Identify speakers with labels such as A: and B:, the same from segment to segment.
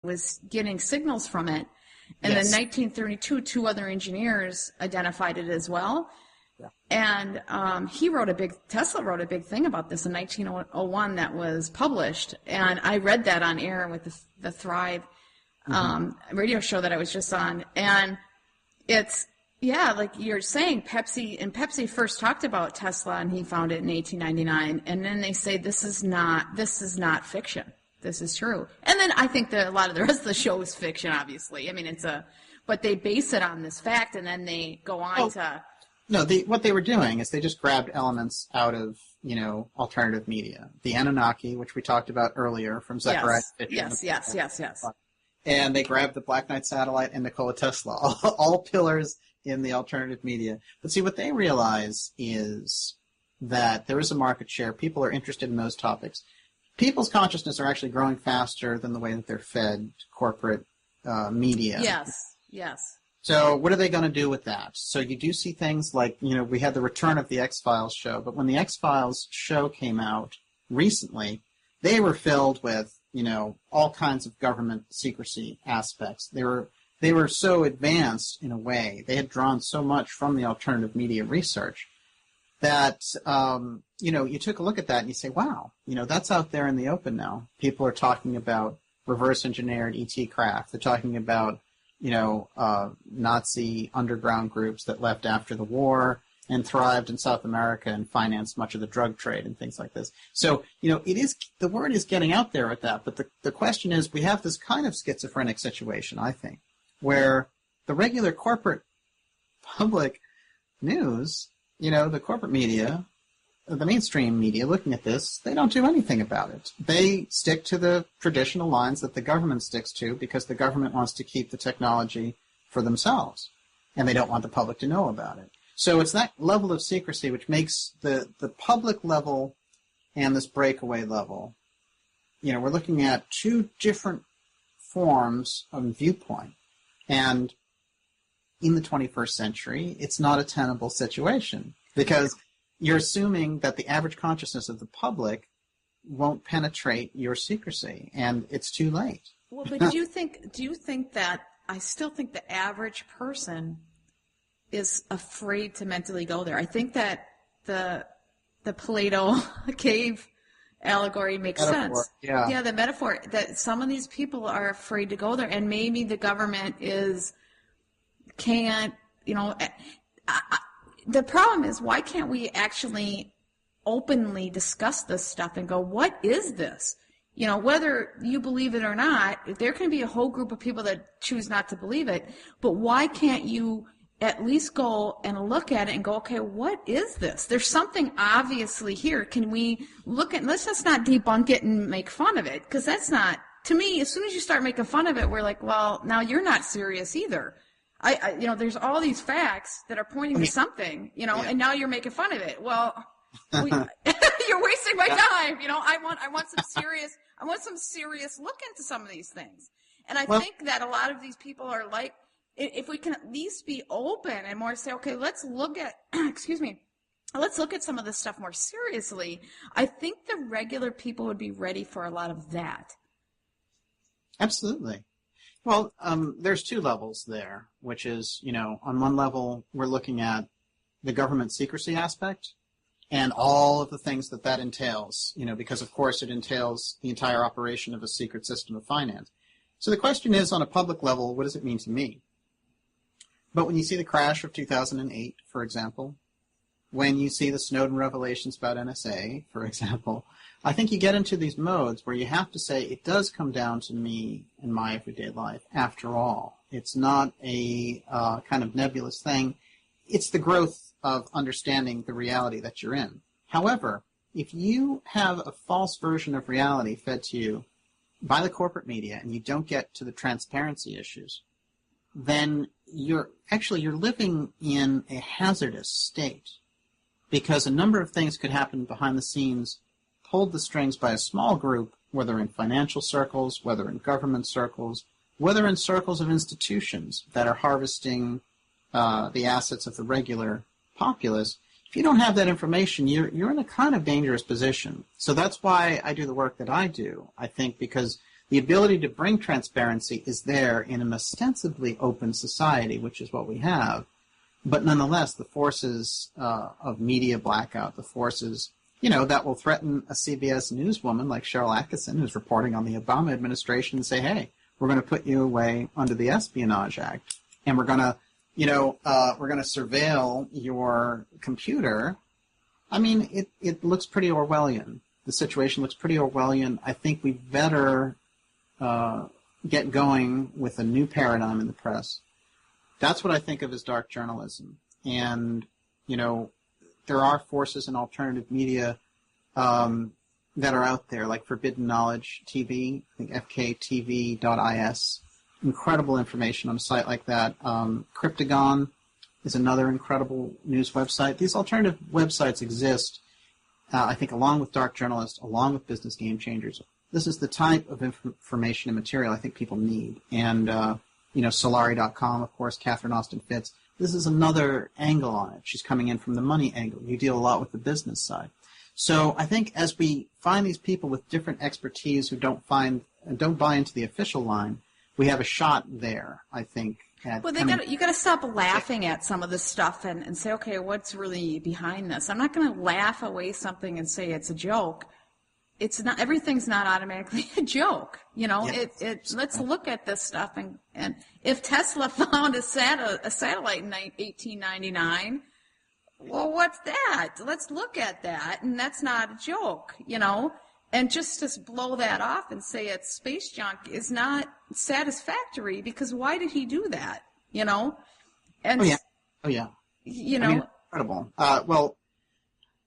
A: was getting signals from it. And
B: Yes.
A: in 1932, 2 other engineers identified it as well.
B: Yeah.
A: And Tesla wrote a big thing about this in 1901 that was published. And I read that on air with the Thrive radio show that I was just on. And it's, yeah, like you're saying, Pepsi first talked about Tesla, and he found it in 1899. And then they say, this is not fiction. This is true. And then I think that a lot of the rest of the show is fiction, obviously. I mean, but they base it on this fact, and then they go on to.
B: No, what they were doing is they just grabbed elements out of, alternative media. The Anunnaki, which we talked about earlier from Zechariah.
A: Yes.
B: And they grabbed the Black Knight satellite and Nikola Tesla, all pillars in the alternative media. But see, what they realize is that there is a market share. People are interested in those topics. People's consciousness are actually growing faster than the way that they're fed corporate media.
A: Yes.
B: So what are they going to do with that? So you do see things like, we had the return of the X-Files show, but when the X-Files show came out recently, they were filled with, all kinds of government secrecy aspects. They were so advanced in a way. They had drawn so much from the alternative media research that, you took a look at that and you say, wow, that's out there in the open now. People are talking about reverse engineered ET craft. They're talking about, Nazi underground groups that left after the war and thrived in South America and financed much of the drug trade and things like this. So, the word is getting out there at that. But the question is, we have this kind of schizophrenic situation, I think, where the regular corporate public news, the corporate media, the mainstream media looking at this, they don't do anything about it. They stick to the traditional lines that the government sticks to because the government wants to keep the technology for themselves, and they don't want the public to know about it. So it's that level of secrecy which makes the public level and this breakaway level, we're looking at 2 different forms of viewpoint. And in the 21st century, it's not a tenable situation because you're assuming that the average consciousness of the public won't penetrate your secrecy, and it's too late.
A: Well, but do you think that, I still think the average person is afraid to mentally go there. I think that the Plato cave allegory makes sense. Yeah, the metaphor that some of these people are afraid to go there, and maybe the government can't. The problem is, why can't we actually openly discuss this stuff and go, what is this? Whether you believe it or not, there can be a whole group of people that choose not to believe it, but why can't you at least go and look at it and go, okay, what is this? There's something obviously here. Can we look at, let's just not debunk it and make fun of it, because that's not, to me, as soon as you start making fun of it, we're like, well, now you're not serious either. There's all these facts that are pointing to something, and now you're making fun of it. Well, you're wasting my time. I want some serious look into some of these things. And I think that a lot of these people are like, if we can at least be open and more say, okay, let's look at, let's look at some of this stuff more seriously. I think the regular people would be ready for a lot of that.
B: Absolutely. Well, there's 2 levels there, which is, on one level, we're looking at the government secrecy aspect and all of the things that entails, because, of course, it entails the entire operation of a secret system of finance. So the question is, on a public level, what does it mean to me? But when you see the crash of 2008, for example, when you see the Snowden revelations about NSA, for example, I think you get into these modes where you have to say, it does come down to me in my everyday life, after all. It's not a kind of nebulous thing. It's the growth of understanding the reality that you're in. However, if you have a false version of reality fed to you by the corporate media and you don't get to the transparency issues, then you're living in a hazardous state, because a number of things could happen behind the scenes, pulled the strings by a small group, whether in financial circles, whether in government circles, whether in circles of institutions that are harvesting the assets of the regular populace. If you don't have that information, you're in a kind of dangerous position. So that's why I do the work that I do, I think, because The ability to bring transparency is there in an ostensibly open society, which is what we have. But nonetheless, the forces of media blackout, the forces, that will threaten a CBS newswoman like Cheryl Atkinson, who's reporting on the Obama administration, and say, hey, we're going to put you away under the Espionage Act, and we're going to, we're going to surveil your computer. I mean, it looks pretty Orwellian. The situation looks pretty Orwellian. I think we better get going with a new paradigm in the press. That's what I think of as dark journalism. And, there are forces in alternative media that are out there, like Forbidden Knowledge TV, I think fktv.is. Incredible information on a site like that. Cryptagon is another incredible news website. These alternative websites exist, I think, along with dark journalists, along with business game changers. This is the type of information and material I think people need. And, Solari.com, of course, Catherine Austin Fitts. This is another angle on it. She's coming in from the money angle. You deal a lot with the business side. So I think as we find these people with different expertise who don't buy into the official line, we have a shot there, I think.
A: Well, you got to stop laughing at some of this stuff and say, okay, what's really behind this? I'm not going to laugh away something and say it's a joke. It's not. Everything's not automatically a joke. Yes. Let's look at this stuff and if Tesla found a satellite in 1899, well, what's that? Let's look at that, and that's not a joke. And just blow that off and say it's space junk is not satisfactory, because why did he do that? And
B: oh yeah. Incredible. Well,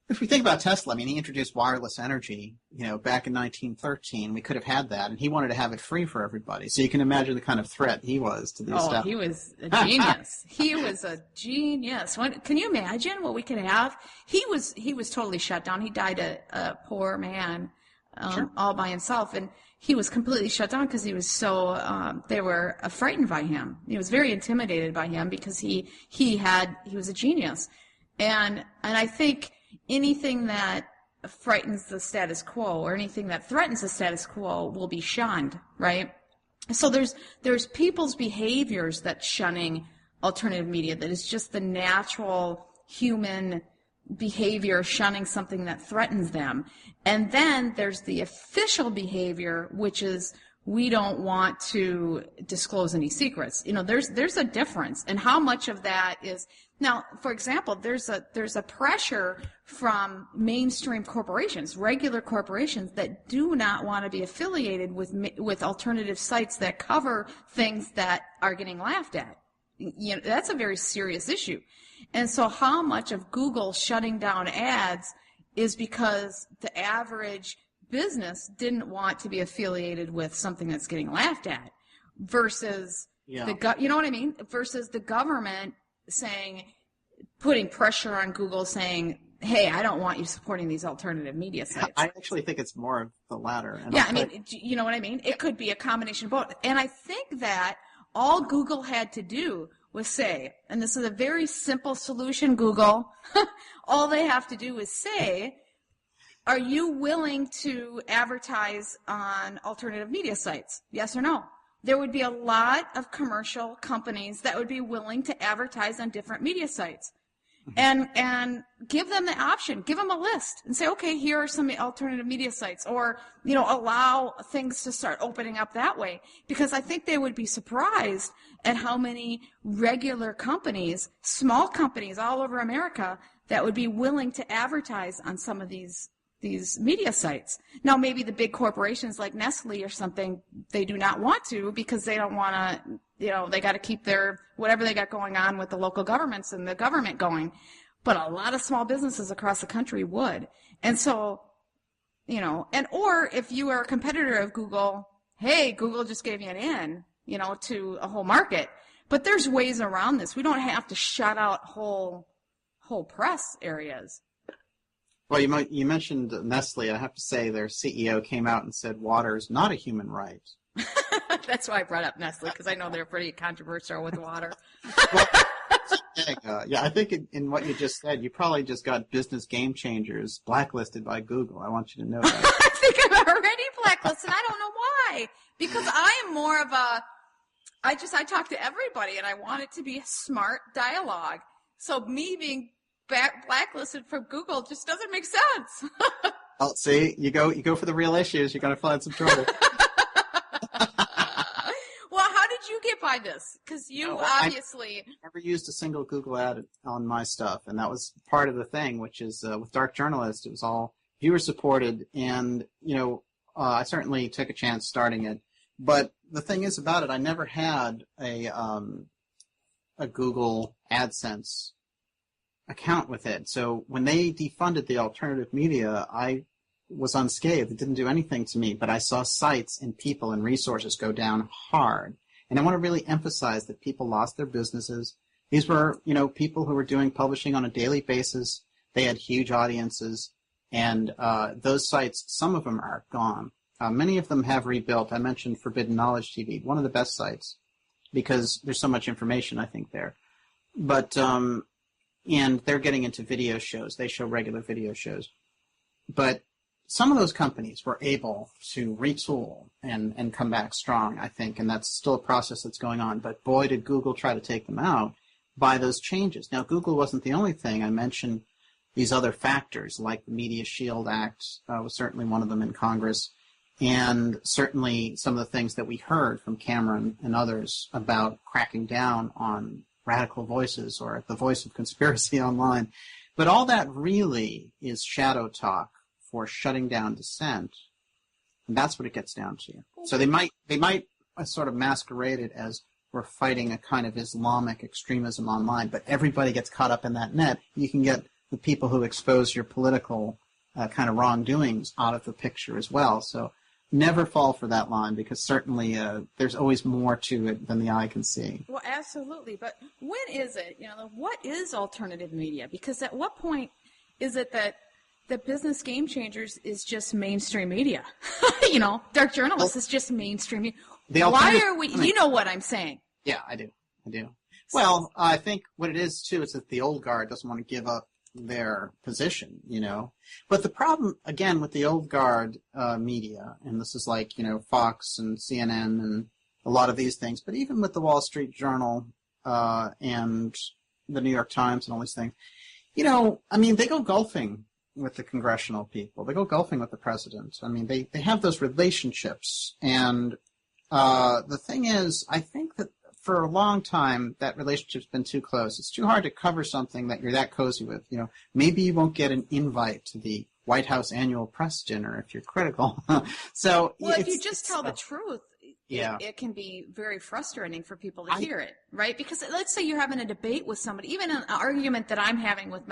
B: if we think about Tesla, he introduced wireless energy, back in 1913. We could have had that, and he wanted to have it free for everybody. So you can imagine the kind of threat he was to the establishment.
A: He was a genius. He was a genius. Can you imagine what we could have? He was totally shut down. He died a poor man,
B: Sure.
A: all by himself, and he was completely shut down because he was so they were frightened by him. He was very intimidated by him because he was a genius, and I think anything that frightens the status quo or anything that threatens the status quo will be shunned, right? So there's people's behaviors that's shunning alternative media, that is just the natural human behavior shunning something that threatens them. And then there's the official behavior, which is we don't want to disclose any secrets. There's a difference. And how much of that is now, for example, there's a pressure from mainstream corporations, regular corporations, that do not want to be affiliated with alternative sites that cover things that are getting laughed at. That's a very serious issue. And so how much of Google shutting down ads is because the average business didn't want to be affiliated with something that's getting laughed at versus versus the government putting pressure on Google saying, hey, I don't want you supporting these alternative media sites.
B: I actually think it's more of the latter. And
A: you know what I mean? It could be a combination of both. And I think that all Google had to do was say, and this is a very simple solution, Google, all they have to do is say, are you willing to advertise on alternative media sites? Yes or no? There would be a lot of commercial companies that would be willing to advertise on different media sites. And give them the option, give them a list and say, okay, here are some alternative media sites, or, allow things to start opening up that way. Because I think they would be surprised at how many regular companies, small companies all over America, that would be willing to advertise on some of these media sites. Now, maybe the big corporations like Nestle or something, they do not want to because they don't want to, they got to keep their, whatever they got going on with the local governments and the government going. But a lot of small businesses across the country would. And so, or if you are a competitor of Google, hey, Google just gave you an in, to a whole market. But there's ways around this. We don't have to shut out whole press areas.
B: Well, you mentioned Nestle. I have to say their CEO came out and said water is not a human right.
A: That's why I brought up Nestle, because I know they're pretty controversial with water.
B: I think in what you just said, you probably just got business game changers blacklisted by Google. I want you to know that.
A: I think I'm already blacklisted. I don't know why? Because I am more of I talk to everybody, and I want it to be a smart dialogue. So me being blacklisted from Google just doesn't make sense.
B: Well, see, you go for the real issues, you're going to find some trouble.
A: Well, how did you get by this? Because you obviously...
B: I never used a single Google ad on my stuff, and that was part of the thing, which is with Dark Journalist, it was all viewer-supported, and, I certainly took a chance starting it. But the thing is about it, I never had a Google AdSense account with it. So when they defunded the alternative media, I was unscathed. It didn't do anything to me, but I saw sites and people and resources go down hard. And I want to really emphasize that people lost their businesses. These were, people who were doing publishing on a daily basis. They had huge audiences. And those sites, some of them are gone. Many of them have rebuilt. I mentioned Forbidden Knowledge TV, one of the best sites, because there's so much information, I think, there. But, and they're getting into video shows. They show regular video shows. But some of those companies were able to retool and come back strong, I think, and that's still a process that's going on. But boy, did Google try to take them out by those changes. Now, Google wasn't the only thing. I mentioned these other factors, like the Media Shield Act was certainly one of them in Congress. And certainly some of the things that we heard from Cameron and others about cracking down on radical voices or the voice of conspiracy online. But all that really is shadow talk for shutting down dissent. And that's what it gets down to. So they might sort of masquerade it as we're fighting a kind of Islamic extremism online, but everybody gets caught up in that net. You can get the people who expose your political kind of wrongdoings out of the picture as well. So never fall for that line, because certainly there's always more to it than the eye can see.
A: Well, absolutely. But when is it? What is alternative media? Because at what point is it that the Business Game Changers is just mainstream media? Dark Journalists is just mainstream media. Why are we? You know what I'm saying?
B: Yeah, I do. Well, I think what it is too is that the old guard doesn't want to give up their position, But the problem, again, with the old guard media, and this is like, Fox and CNN and a lot of these things, but even with the Wall Street Journal and the New York Times and all these things, they go golfing with the congressional people. They go golfing with the president. They have those relationships. And the thing is, I think that for a long time, that relationship's been too close. It's too hard to cover something that you're that cozy with. Maybe you won't get an invite to the White House annual press dinner if you're critical. So,
A: well, if you just tell the truth, it can be very frustrating for people to hear it, right? Because let's say you're having a debate with somebody, even an argument that I'm having with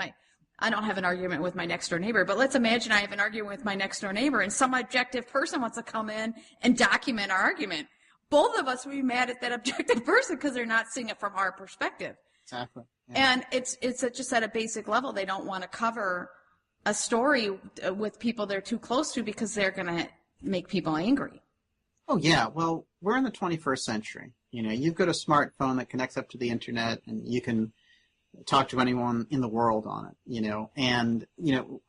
A: I don't have an argument with my next door neighbor, but let's imagine I have an argument with my next door neighbor, and some objective person wants to come in and document our argument. Both of us would be mad at that objective person because they're not seeing it from our perspective.
B: Exactly. Yeah.
A: And it's just at a basic level. They don't want to cover a story with people they're too close to because they're going to make people angry.
B: Oh, yeah. Well, we're in the 21st century. You've got a smartphone that connects up to the internet, and you can talk to anyone in the world on it, And,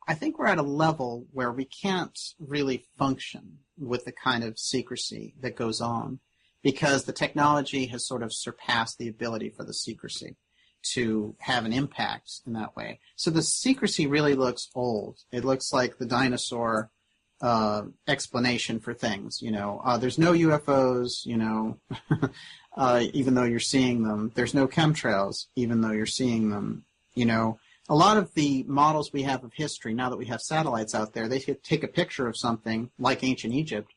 B: I think we're at a level where we can't really function with the kind of secrecy that goes on, because the technology has sort of surpassed the ability for the secrecy to have an impact in that way. So the secrecy really looks old. It looks like the dinosaur explanation for things. There's no UFOs, even though you're seeing them. There's no chemtrails, even though you're seeing them. A lot of the models we have of history, now that we have satellites out there, they take a picture of something like ancient Egypt,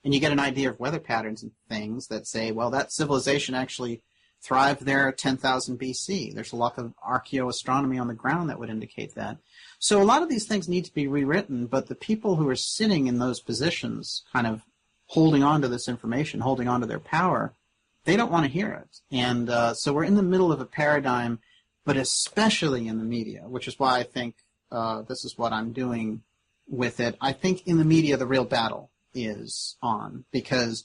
B: and you get an idea of weather patterns and things that say, well, that civilization actually thrived there at 10,000 BC. There's a lot of archaeoastronomy on the ground that would indicate that. So a lot of these things need to be rewritten, but the people who are sitting in those positions, kind of holding on to this information, holding on to their power, they don't want to hear it. And so we're in the middle of a paradigm, but especially in the media, which is why I think this is what I'm doing with it. I think in the media, the real battle is on, because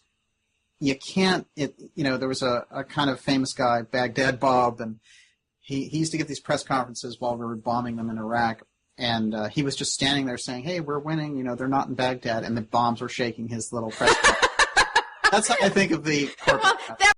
B: you can't, there was a kind of famous guy, Baghdad Bob, and he used to get these press conferences while we were bombing them in Iraq, and he was just standing there saying, hey, we're winning, they're not in Baghdad, and the bombs were shaking his little press conference. That's how I think of the corporate.
A: Well, that